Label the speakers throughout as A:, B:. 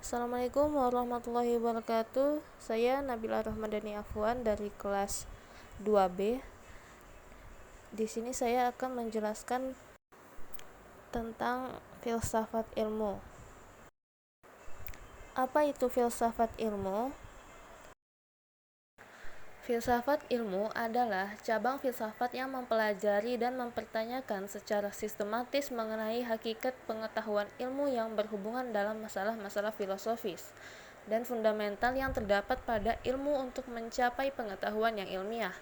A: Assalamualaikum warahmatullahi wabarakatuh. Saya Nabila Rahmadani Afwan dari kelas 2B. Di sini saya akan menjelaskan tentang filsafat ilmu. Apa itu filsafat ilmu? Filsafat ilmu adalah cabang filsafat yang mempelajari dan mempertanyakan secara sistematis mengenai hakikat pengetahuan ilmu yang berhubungan dalam masalah-masalah filosofis dan fundamental yang terdapat pada ilmu untuk mencapai pengetahuan yang ilmiah.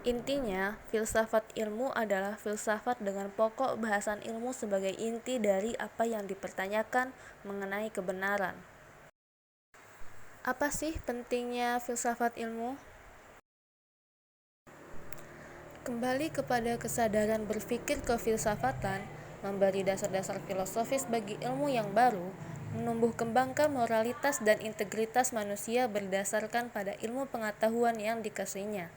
A: Intinya, filsafat ilmu adalah filsafat dengan pokok bahasan ilmu sebagai inti dari apa yang dipertanyakan mengenai kebenaran. Apa sih pentingnya filsafat ilmu? Kembali kepada kesadaran berpikir kefilsafatan, memberi dasar-dasar filosofis bagi ilmu yang baru, menumbuh kembangkan moralitas dan integritas manusia berdasarkan pada ilmu pengetahuan yang dikasihnya,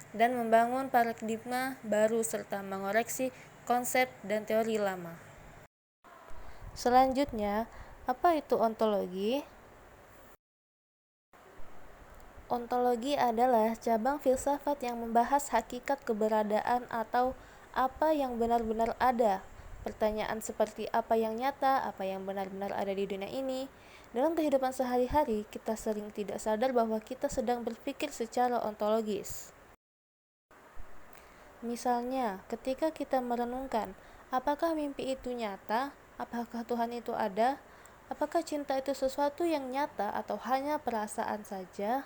A: dan membangun paradigma baru serta mengoreksi konsep dan teori lama. Selanjutnya, apa itu ontologi? Ontologi adalah cabang filsafat yang membahas hakikat keberadaan atau apa yang benar-benar ada. Pertanyaan seperti apa yang nyata, apa yang benar-benar ada di dunia ini. Dalam kehidupan sehari-hari, kita sering tidak sadar bahwa kita sedang berpikir secara ontologis. Misalnya, ketika kita merenungkan, apakah mimpi itu nyata? Apakah Tuhan itu ada? Apakah cinta itu sesuatu yang nyata atau hanya perasaan saja?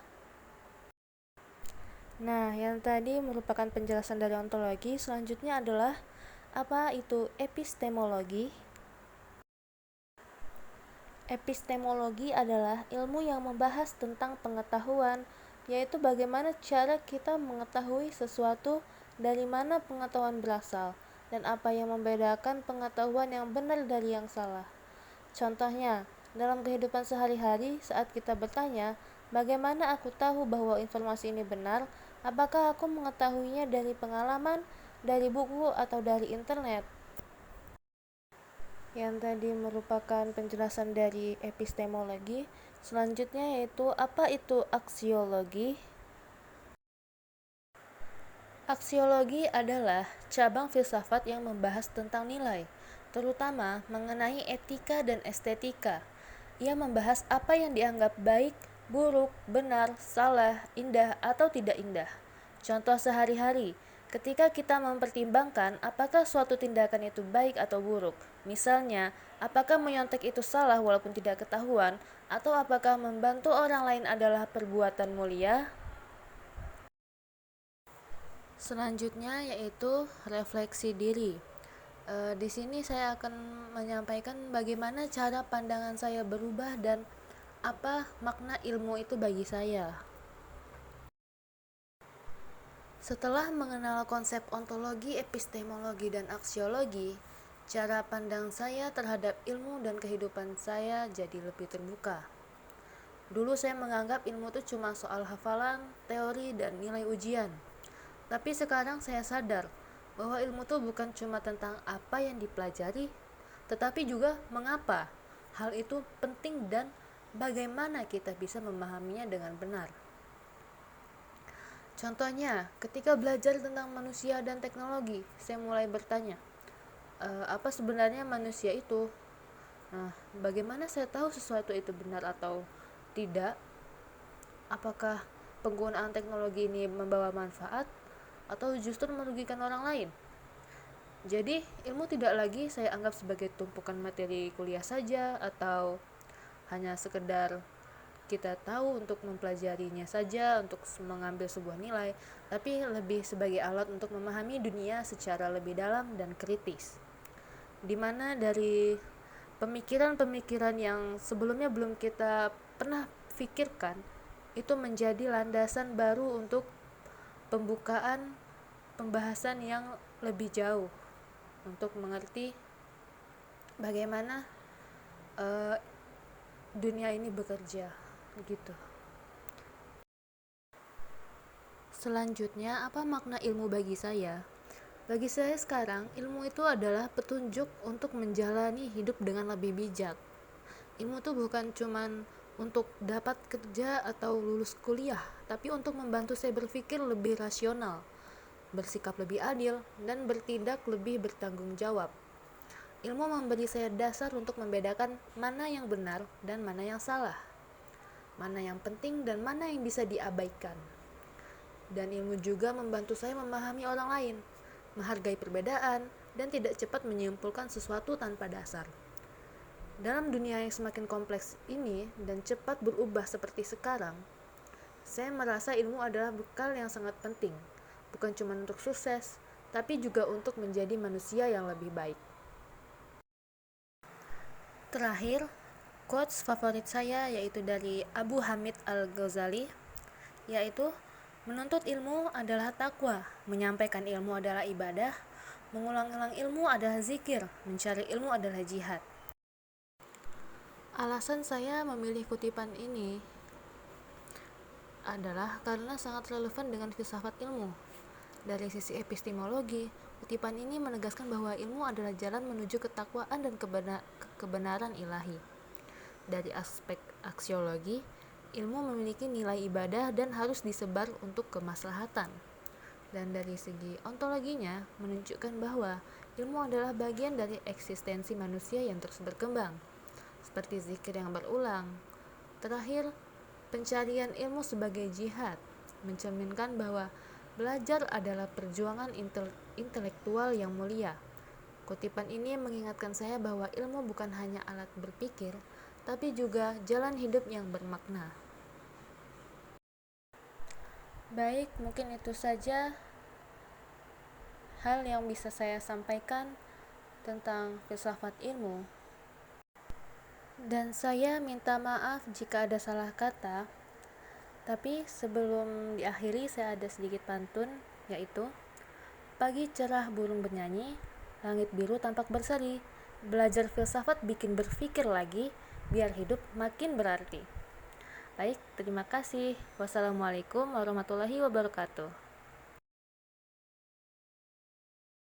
A: Nah, yang tadi merupakan penjelasan dari ontologi. Selanjutnya adalah apa itu epistemologi? Epistemologi adalah ilmu yang membahas tentang pengetahuan, yaitu bagaimana cara kita mengetahui sesuatu, dari mana pengetahuan berasal, dan apa yang membedakan pengetahuan yang benar dari yang salah. Contohnya, dalam kehidupan sehari-hari saat kita bertanya, bagaimana aku tahu bahwa informasi ini benar? Apakah aku mengetahuinya dari pengalaman, dari buku, atau dari internet? Yang tadi merupakan penjelasan dari epistemologi. Selanjutnya yaitu apa itu aksiologi? Aksiologi adalah cabang filsafat yang membahas tentang nilai, terutama mengenai etika dan estetika. Ia membahas apa yang dianggap baik, buruk, benar, salah, indah, atau tidak indah. Contoh sehari-hari, ketika kita mempertimbangkan apakah suatu tindakan itu baik atau buruk. Misalnya, apakah menyontek itu salah walaupun tidak ketahuan, atau apakah membantu orang lain adalah perbuatan mulia? Selanjutnya yaitu refleksi diri. Di sini saya akan menyampaikan bagaimana cara pandangan saya berubah dan apa makna ilmu itu bagi saya. Setelah mengenal konsep ontologi, epistemologi, dan aksiologi, cara pandang saya terhadap ilmu dan kehidupan saya jadi lebih terbuka. Dulu saya menganggap ilmu itu cuma soal hafalan, teori, dan nilai ujian. Tapi sekarang saya sadar bahwa ilmu itu bukan cuma tentang apa yang dipelajari, tetapi juga mengapa hal itu penting dan bagaimana kita bisa memahaminya dengan benar. Contohnya, ketika belajar tentang manusia dan teknologi, saya mulai bertanya, apa sebenarnya manusia itu? Nah, bagaimana saya tahu sesuatu itu benar atau tidak? Apakah penggunaan teknologi ini membawa manfaat atau justru merugikan orang lain? Jadi, ilmu tidak lagi saya anggap sebagai tumpukan materi kuliah saja atau hanya sekedar kita tahu untuk mempelajarinya saja untuk mengambil sebuah nilai, tapi lebih sebagai alat untuk memahami dunia secara lebih dalam dan kritis. Dimana dari pemikiran-pemikiran yang sebelumnya belum kita pernah pikirkan, itu menjadi landasan baru untuk pembukaan pembahasan yang lebih jauh untuk mengerti bagaimana dunia ini bekerja gitu. Selanjutnya, apa makna ilmu bagi saya? Bagi saya sekarang, ilmu itu adalah petunjuk untuk menjalani hidup dengan lebih bijak. Ilmu tuh bukan cuman untuk dapat kerja atau lulus kuliah, tapi untuk membantu saya berpikir lebih rasional, bersikap lebih adil, dan bertindak lebih bertanggung jawab. Ilmu memberi saya dasar untuk membedakan mana yang benar dan mana yang salah, mana yang penting dan mana yang bisa diabaikan. Dan ilmu juga membantu saya memahami orang lain, menghargai perbedaan, dan tidak cepat menyimpulkan sesuatu tanpa dasar. Dalam dunia yang semakin kompleks ini dan cepat berubah seperti sekarang, saya merasa ilmu adalah bekal yang sangat penting, bukan cuma untuk sukses, tapi juga untuk menjadi manusia yang lebih baik. Terakhir, quotes favorit saya yaitu dari Abu Hamid Al-Ghazali, yaitu menuntut ilmu adalah takwa, menyampaikan ilmu adalah ibadah, mengulang-ulang ilmu adalah zikir, mencari ilmu adalah jihad. Alasan saya memilih kutipan ini adalah karena sangat relevan dengan filsafat ilmu. Dari sisi epistemologi, kutipan ini menegaskan bahwa ilmu adalah jalan menuju ketakwaan dan kebenaran ilahi. Dari aspek aksiologi, ilmu memiliki nilai ibadah dan harus disebar untuk kemaslahatan. Dan dari segi ontologinya, menunjukkan bahwa ilmu adalah bagian dari eksistensi manusia yang terus berkembang, seperti zikir yang berulang. Terakhir, pencarian ilmu sebagai jihad mencerminkan bahwa belajar adalah perjuangan intelektual yang mulia. Kutipan ini mengingatkan saya bahwa ilmu bukan hanya alat berpikir, tapi juga jalan hidup yang bermakna. Baik, mungkin itu saja hal yang bisa saya sampaikan tentang filsafat ilmu. Dan saya minta maaf jika ada salah kata. Tapi sebelum diakhiri saya ada sedikit pantun, yaitu pagi cerah burung bernyanyi, langit biru tampak berseri. Belajar filsafat bikin berpikir lagi, biar hidup makin berarti. Baik, terima kasih. Wassalamualaikum warahmatullahi wabarakatuh.